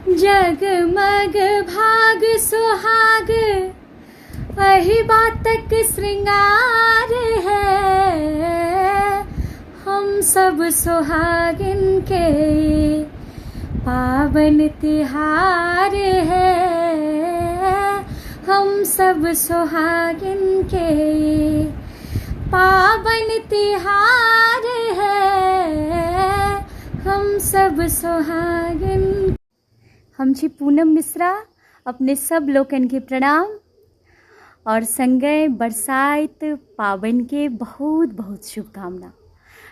जगमग भाग सुहाग अहि बातक श्रृंगार है। हम सब सुहागिन के पावन तिहार है। हम सब सुहागिन के पावन तिहार है। हम सब सुहागिन। हम छी पूनम मिश्रा, अपने सब लोकन के प्रणाम और संगे बरसाइत पावन के बहुत बहुत शुभकामना।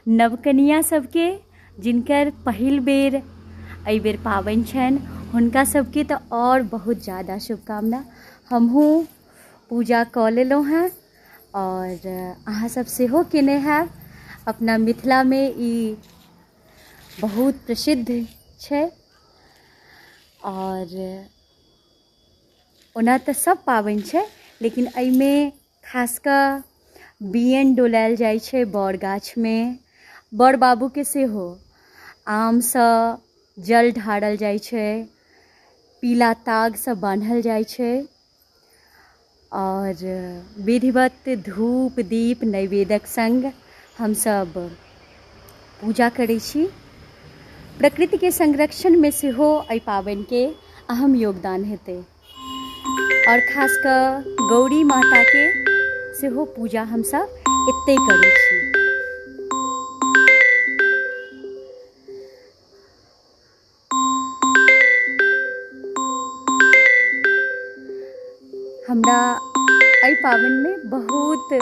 नवकनिया सबके जिनकर पहिल बेर एहि बेर पावन छनि हुनका सबके तो और बहुत ज़्यादा शुभकामना। हमहूँ पूजा कऽ लेलहुँ हैं और अहाँ सब सेहो केने हैब। अपना मिथिला में ई बहुत प्रसिद्ध छै और ओना तऽ सब पाबनि छै, लेकिन एहिमे खास कऽ बियन डोलायल जाइ छै बड़ गाछमे। बड़ बाबूके सेहो आमसँ जल ढारल जाइ छै, पीला तागसँ बान्हल जाइ छै और विधिवत धूप दीप नैवेद्यक संग हमसब पूजा करै छी। प्रकृति के संरक्षण में सेहो एहि पाबनि के अहम योगदान हेतै और खास कऽ गौरी माता के सेहो पूजा हमसब एतै करै छी। हमरा एहि पाबनि में बहुत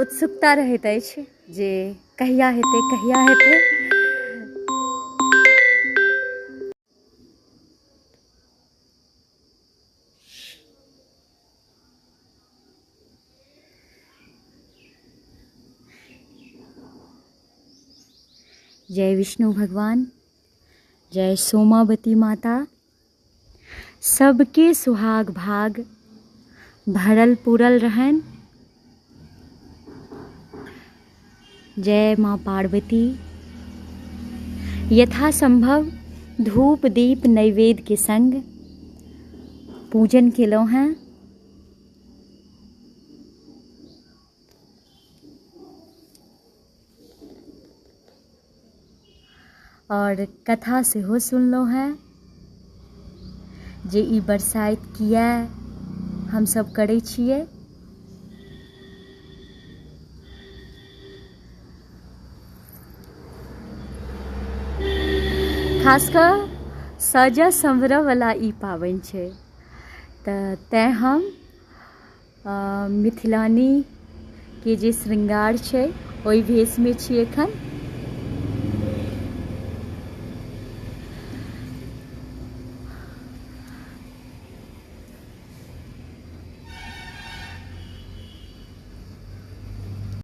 उत्सुकता रहैत अछि जे कहिया हेतै कहिया हेतै। जय विष्णु भगवान, जय सोमावती माता। सबके सुहाग भाग भरल पूरल रहन। जय माँ पार्वती। यथासंभव धूप दीप नैवेद्य के संग पूजन केलहुँ हैं। और कथा सेहो सुनलहुँ हैं जे ई बरसाइत किया हमसब करै छियै। खास कऽ सजऽ संवरऽ वाला ई पाबनि छै तऽ तैं हम मिथिलानी के जे श्रृंगार छै ओहि भेष में छी एखन।